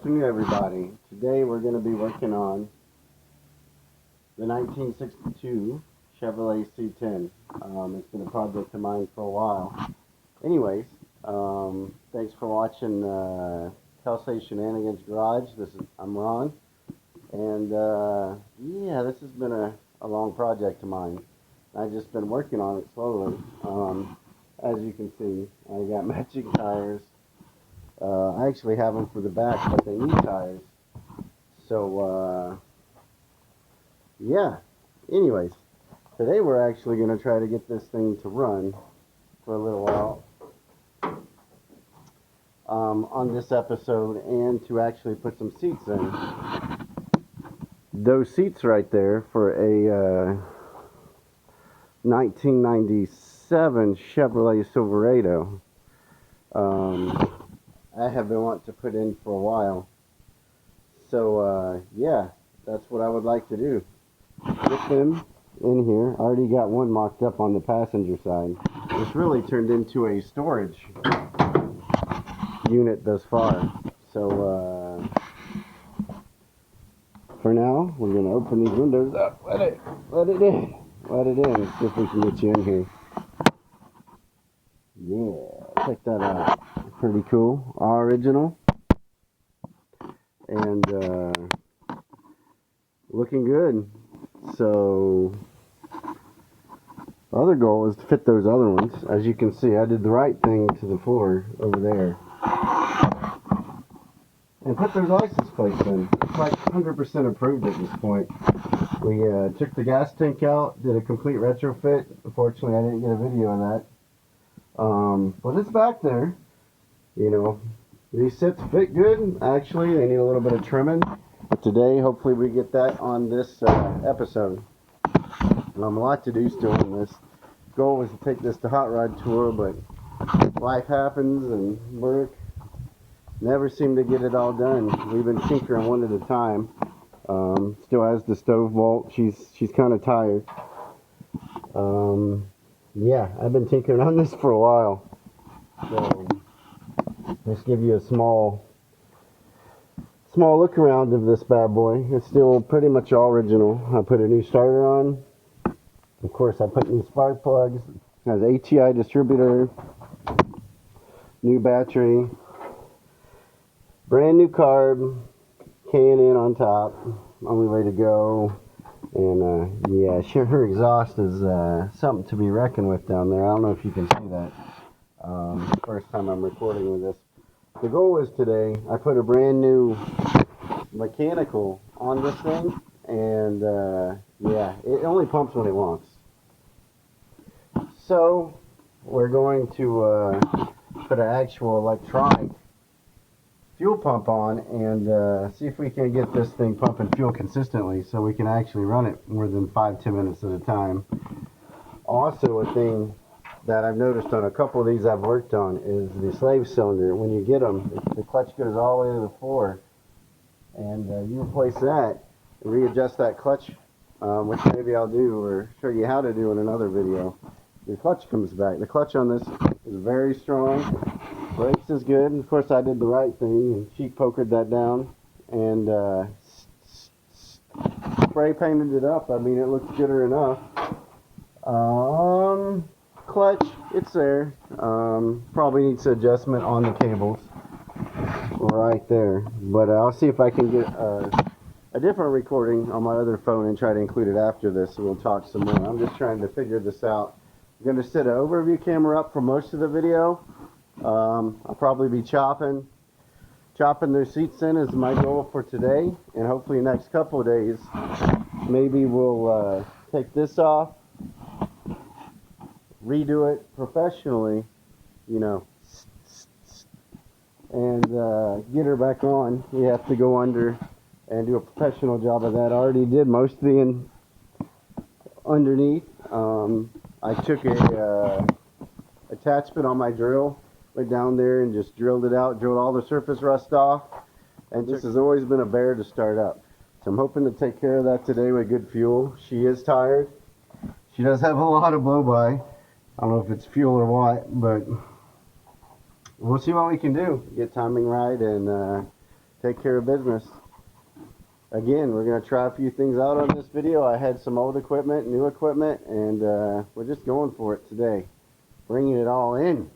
afternoon, everybody. Today we're going to be working on the 1962 Chevrolet C10. It's been a project of mine for a while. Anyways, thanks for watching Kelsey Shenanigans Garage. I'm Ron, and yeah, this has been a long project of mine. I've just been working on it slowly. As you can see, I got matching tires. I actually have them for the back, but they need tires. So, yeah. Anyways, today we're actually going to try to get this thing to run for a little while on this episode, and to actually put some seats in. Those seats right there for a 1997 Chevrolet Silverado. I have been wanting to put in for a while. So, yeah, that's what I would like to do. Get them in here. I already got one mocked up on the passenger side. This really turned into a storage unit thus far. So, for now, we're going to open these windows up. Let it in. Let it in. See if we can get you in here. Yeah, check that out. Pretty cool. All original. And looking good. So the other goal is to fit those other ones. As you can see, I did the right thing to the floor over there. And put those license plates in. It's like 100% approved at this point. We took the gas tank out, did a complete retrofit. Unfortunately, I didn't get a video of that. But it's back there. You know, these sits fit good. Actually, they need a little bit of trimming. But today, hopefully we get that on this episode. A lot to do still on this. Goal was to take this to Hot Rod Tour, but life happens and work. Never seem to get it all done. We've been tinkering one at a time. Still has the stove bolt. She's kind of tired. Yeah, I've been tinkering on this for a while. So, just give you a small look around of this bad boy. It's still pretty much all original. I put a new starter on. Of course, I put new spark plugs. It has ATI distributor, new battery, brand new carb, K&N on top. Only way to go. And yeah, sure, her exhaust is something to be reckoned with down there. I don't know if you can see that. First time I'm recording with this. The goal is today, I put a brand new mechanical on this thing, and yeah, it only pumps when it wants. So, we're going to put an actual electronic fuel pump on and see if we can get this thing pumping fuel consistently so we can actually run it more than 5-10 minutes at a time. Also, a thing that I've noticed on a couple of these I've worked on is the slave cylinder. When you get them, the clutch goes all the way to the floor, and you replace that and readjust that clutch, which maybe I'll do or show you how to do in another video. The clutch comes back. The clutch on this is very strong. Brakes is good. Of course, I did the right thing and cheek pokered that down and spray painted it up. I mean, it looks gooder enough. Clutch, it's there. Probably needs adjustment on the cables right there. But I'll see if I can get a different recording on my other phone and try to include it after this, and we'll talk some more. I'm just trying to figure this out. I'm going to set an overview camera up for most of the video. I'll probably be chopping their seats in is my goal for today, and hopefully the next couple of days maybe we'll take this off, redo it professionally, you know, and get her back on. We have to go under and do a professional job of that. I already did most of the underneath. I took a attachment on my drill, went down there and just drilled it out, drilled all the surface rust off, and this has always been a bear to start up. So I'm hoping to take care of that today with good fuel. She is tired. She does have a lot of blow-by. I don't know if it's fuel or what, but we'll see what we can do. Get timing right and take care of business. Again, we're going to try a few things out on this video. I had some old equipment, new equipment, and we're just going for it today. Bringing it all in.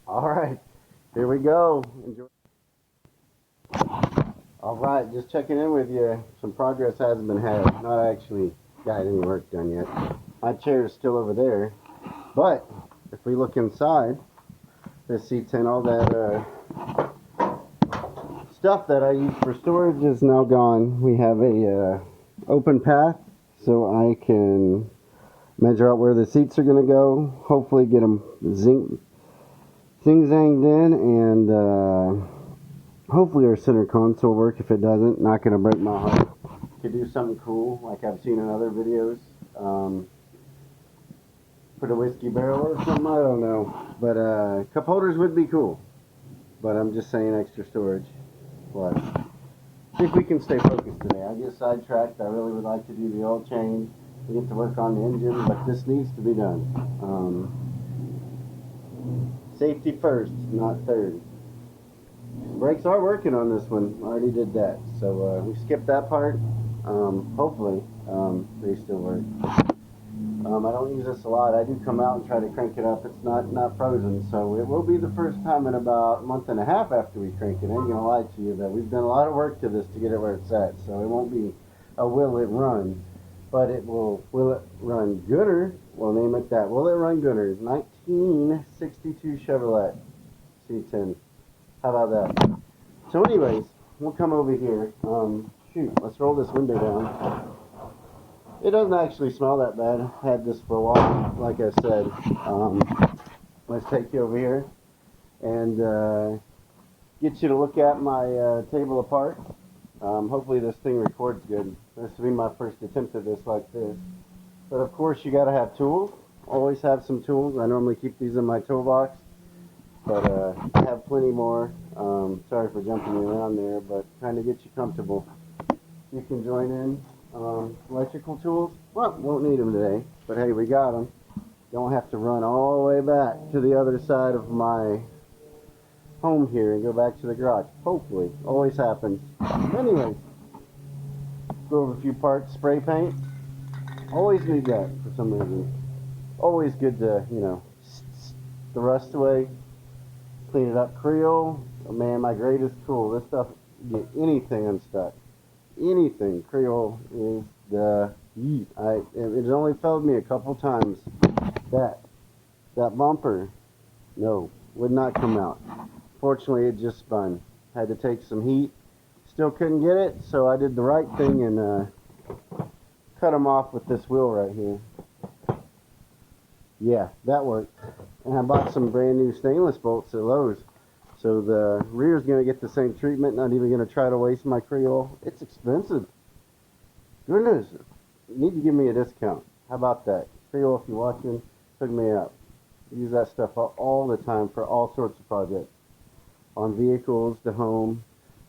Alright, here we go. Enjoy. Alright, just checking in with you. Some progress hasn't been had. Not actually got any work done yet. My chair is still over there. But, if we look inside, this C10, all that stuff that I use for storage is now gone. We have a open path, so I can measure out where the seats are going to go. Hopefully get them zing-zanged in, and hopefully our center console will work. If it doesn't, not going to break my heart. Could do something cool like I've seen in other videos. Put a whiskey barrel or something, I don't know. But cup holders would be cool. But I'm just saying extra storage. But see if we can stay focused today. I get sidetracked. I really would like to do the oil change. We get to work on the engine, but this needs to be done. Safety first, not third. Brakes are working on this one. I already did that. So we skipped that part. Hopefully they still work. I don't use this a lot. I do come out and try to crank it up. It's not frozen, so it will be the first time in about a month and a half after we crank it. I ain't gonna lie to you that we've done a lot of work to this to get it where it's at. So it won't be a will it run, but it will it run gooder? We'll name it that. Will it run gooder? 1962 Chevrolet C10. How about that? So anyways, we'll come over here. Shoot, let's roll this window down. It doesn't actually smell that bad. I had this for a while, like I said. Let's take you over here and get you to look at my table apart. Hopefully this thing records good. This will be my first attempt at this like this. But of course you gotta have tools. Always have some tools. I normally keep these in my toolbox, but I have plenty more. Sorry for jumping you around there, but trying to get you comfortable. You can join in. Electrical tools, well, won't need them today, but hey, we got them. Don't have to run all the way back to the other side of my home here and go back to the garage. Hopefully, always happens. Anyways, go over a few parts. Spray paint, always need that for some reason. Always good to, you know, the rust away, clean it up. Creole, oh man, my greatest tool. This stuff, get anything unstuck. Anything. Creole is the heat. It's only failed me a couple times. That bumper, no, would not come out. Fortunately, it just spun. Had to take some heat. Still couldn't get it, so I did the right thing and cut them off with this wheel right here. Yeah, that worked. And I bought some brand new stainless bolts at Lowe's. So the rear is going to get the same treatment. Not even going to try to waste my Creole. It's expensive. Goodness. You need to give me a discount. How about that? Creole, if you're watching, hook me up. Use that stuff all the time for all sorts of projects. On vehicles, the home,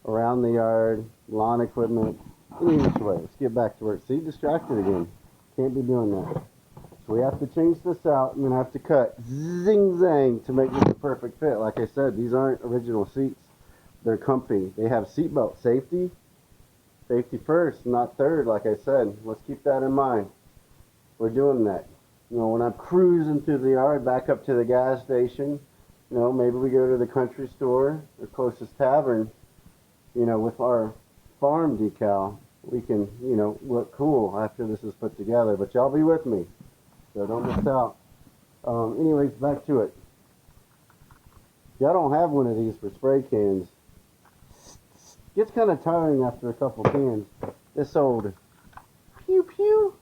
around the yard, lawn equipment, any which way. Let's get back to work. See, distracted again. Can't be doing that. So we have to change this out. I'm going to have to cut zing-zang to make this a perfect fit. Like I said, these aren't original seats. They're comfy. They have seatbelt safety. Safety first, not third, like I said. Let's keep that in mind. We're doing that. You know, when I'm cruising through the yard, back up to the gas station, you know, maybe we go to the country store, the closest tavern, you know, with our farm decal, we can, you know, look cool after this is put together. But y'all be with me. So don't miss out. Anyways, back to it. Y'all don't have one of these for spray cans. Gets kind of tiring after a couple cans. This old pew pew,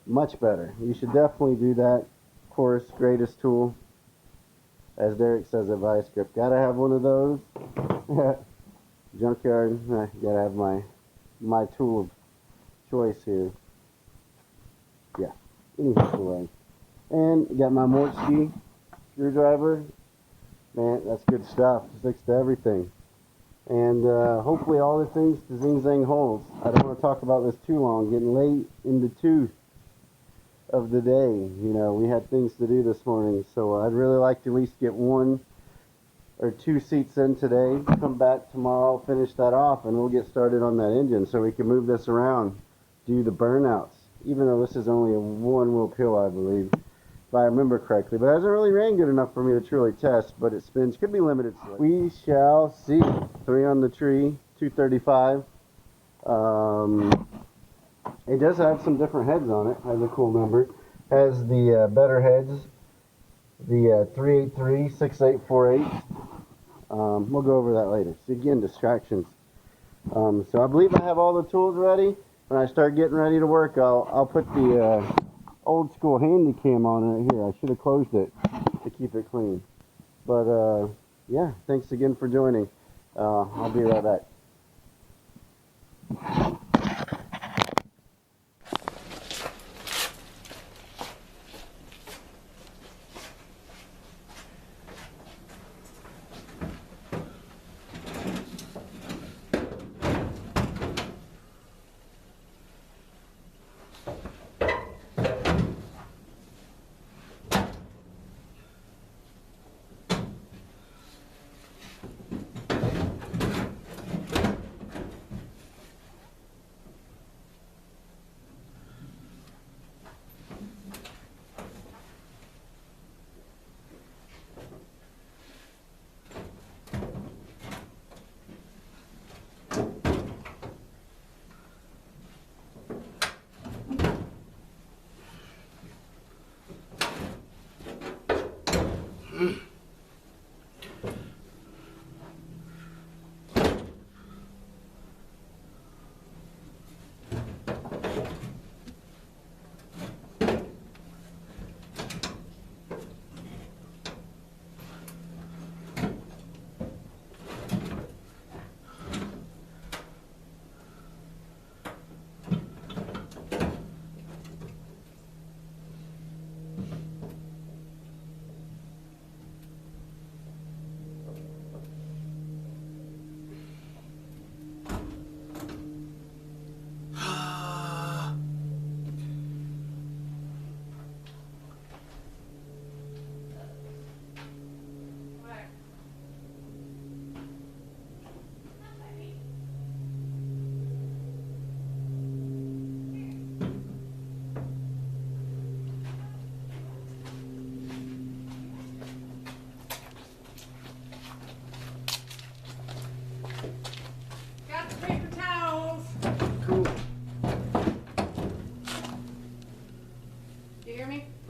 much better. You should definitely do that. Of course, greatest tool, as Derek says at Vice Grip. Gotta have one of those. Junkyard. Gotta have my tool of choice here. Yeah. Anyway, and got my Mortske screwdriver. Man, that's good stuff. Sticks to everything. And hopefully all the things to zing-zang holes. I don't want to talk about this too long. Getting late in the tooth of the day. You know, we had things to do this morning, so I'd really like to at least get one or 2 seats in today. Come back tomorrow, finish that off, and we'll get started on that engine so we can move this around, do the burnouts. Even though this is only a 1-wheel pill, I believe, if I remember correctly. But it hasn't really ran good enough for me to truly test, but it spins. Could be limited slip. We shall see. 3 on the tree, 235. It does have some different heads on it. Has a cool number. Has the better heads, the 383, 6848. We'll go over that later. See, again, distractions. So I believe I have all the tools ready. When I start getting ready to work, I'll put the old school handy cam on right here. I should have closed it to keep it clean. But yeah, thanks again for joining. I'll be right back.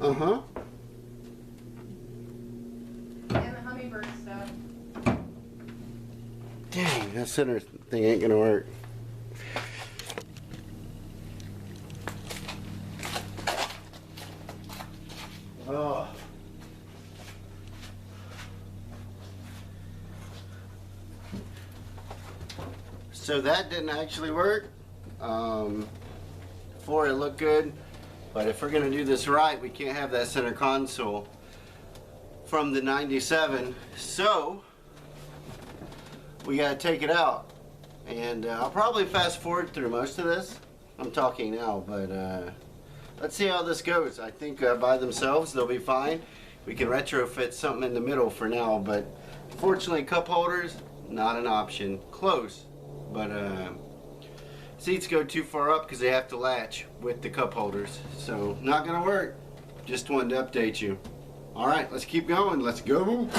Uh-huh. And the hummingbird stuff. Dang, that center thing ain't gonna work. Oh. So that didn't actually work. Before it looked good. But if we're going to do this right, we can't have that center console from the 97. So we got to take it out. And I'll probably fast forward through most of this. I'm talking now, but let's see how this goes. I think by themselves they'll be fine. We can retrofit something in the middle for now, but unfortunately cup holders, not an option. Close, but seats go too far up because they have to latch with the cup holders. So not gonna work. Just wanted to update you. All right, let's keep going. Let's go.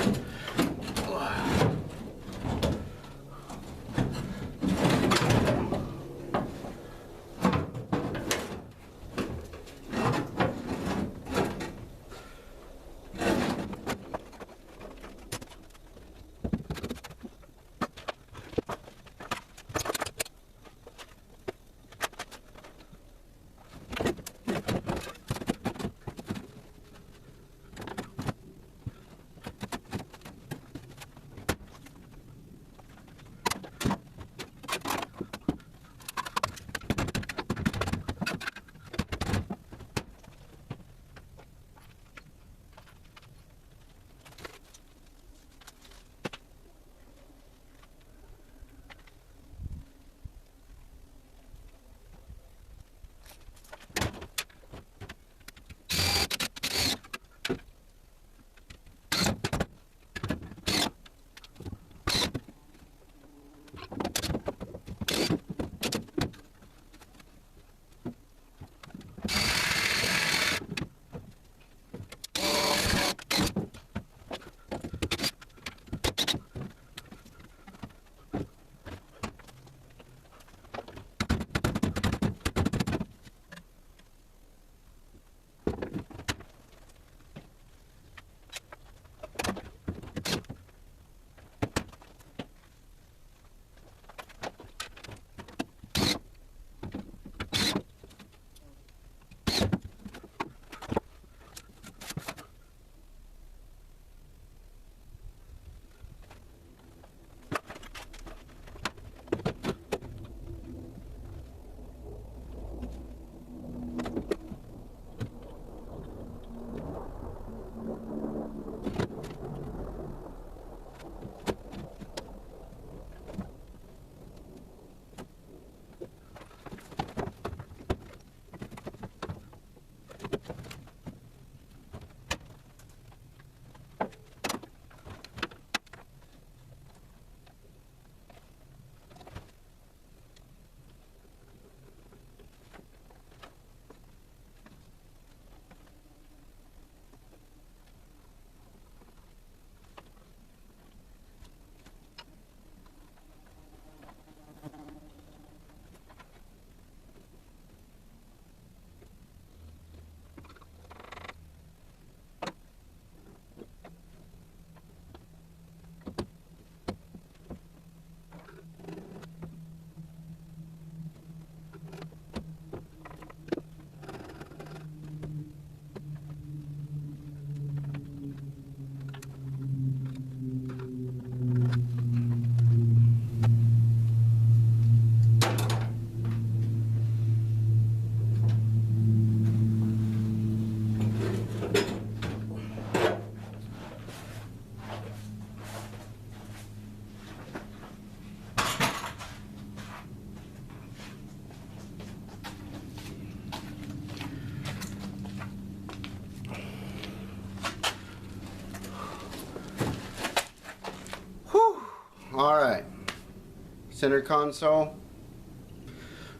Center console,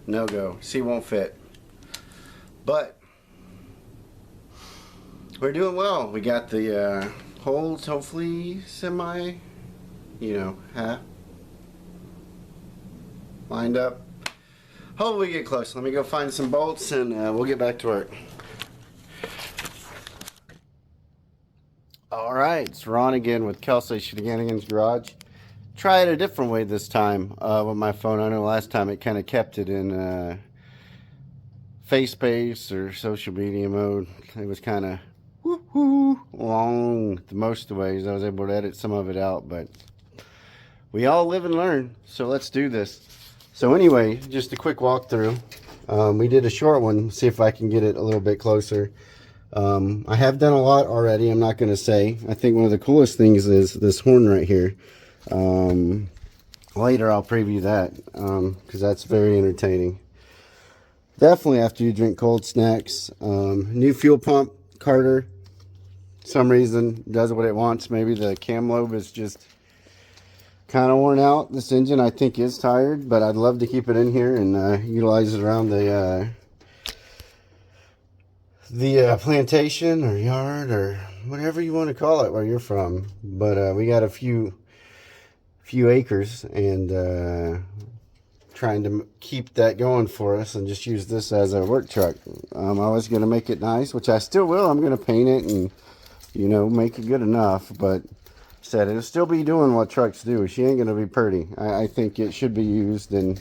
no go. Seat won't fit. But we're doing well. We got the holes hopefully semi, lined up. Hopefully we get close. Let me go find some bolts and we'll get back to work. Alright, it's Ron again with Kelsey Shenanigans Garage. Try it a different way this time with my phone. I know last time it kind of kept it in face space or social media mode. It was kind of long most of the ways. I was able to edit some of it out, but we all live and learn, so let's do this. So anyway, just a quick walkthrough. We did a short one, see if I can get it a little bit closer. I have done a lot already, I'm not going to say. I think one of the coolest things is this horn right here. Later I'll preview that, because that's very entertaining. Definitely after you drink cold snacks. New fuel pump, Carter. Some reason does what it wants. Maybe the cam lobe is just kind of worn out. This engine I think is tired, but I'd love to keep it in here and utilize it around the plantation or yard or whatever you want to call it where you're from. But we got a few acres and trying to keep that going for us and just use this as a work truck. I was going to make it nice, which I still will. I'm going to paint it and make it good enough, but said it'll still be doing what trucks do. She ain't going to be pretty. I think it should be used, and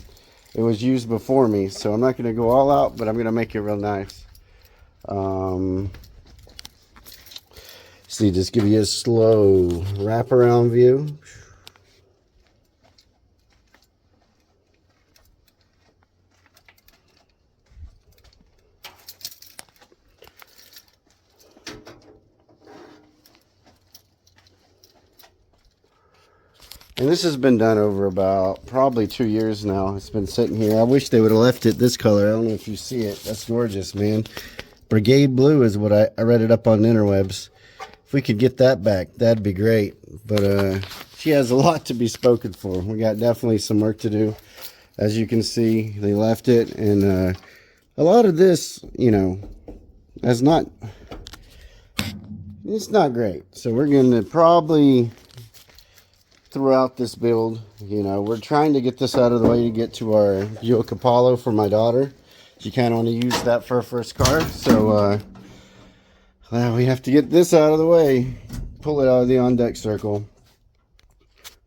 it was used before me, so I'm not going to go all out, but I'm going to make it real nice. See, just give you a slow wraparound view. And this has been done over about probably 2 years now. It's been sitting here. I wish they would have left it this color. I don't know if you see it. That's gorgeous, man. Brigade blue is what I read it up on the interwebs. If we could get that back, that'd be great. But she has a lot to be spoken for. We got definitely some work to do. As you can see, they left it. And a lot of this, it's not great. So we're going to probably throughout this build, we're trying to get this out of the way to get to our Buick Apollo for my daughter. She kind of want to use that for her first car, so we have to get this out of the way, pull it out of the on deck circle.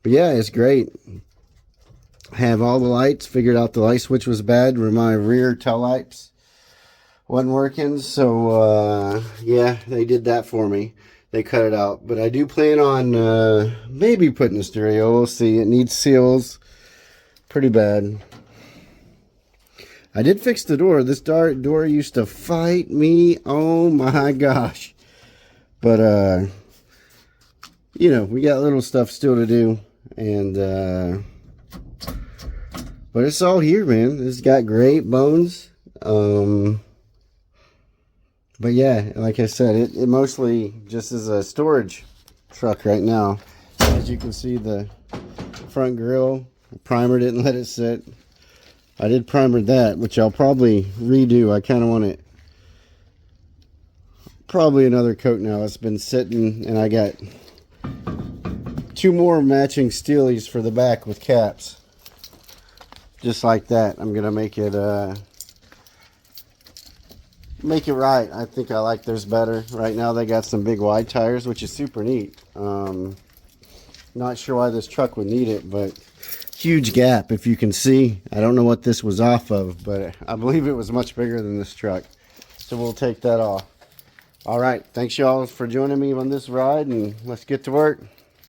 But yeah, it's great. Have all the lights, figured out the light switch was bad where my rear tail lights wasn't working, so yeah, they did that for me. They cut it out, but I do plan on maybe putting a stereo. We'll see. It needs seals pretty bad. I did fix the door. This door used to fight me. Oh my gosh. But we got little stuff still to do, and but it's all here, man. It's got great bones. But yeah, like I said, it mostly just is a storage truck right now. As you can see, the front grille, primer didn't let it sit. I did primer that, which I'll probably redo. I kind of want it probably another coat now. It's been sitting, and I got 2 more matching steelies for the back with caps. Just like that. I'm going to make it right. I think I like theirs better. Right now they got some big wide tires, which is super neat. Not sure why this truck would need it, but huge gap if you can see. I don't know what this was off of, but I believe it was much bigger than this truck. So we'll take that off. All right. Thanks y'all for joining me on this ride, and let's get to work.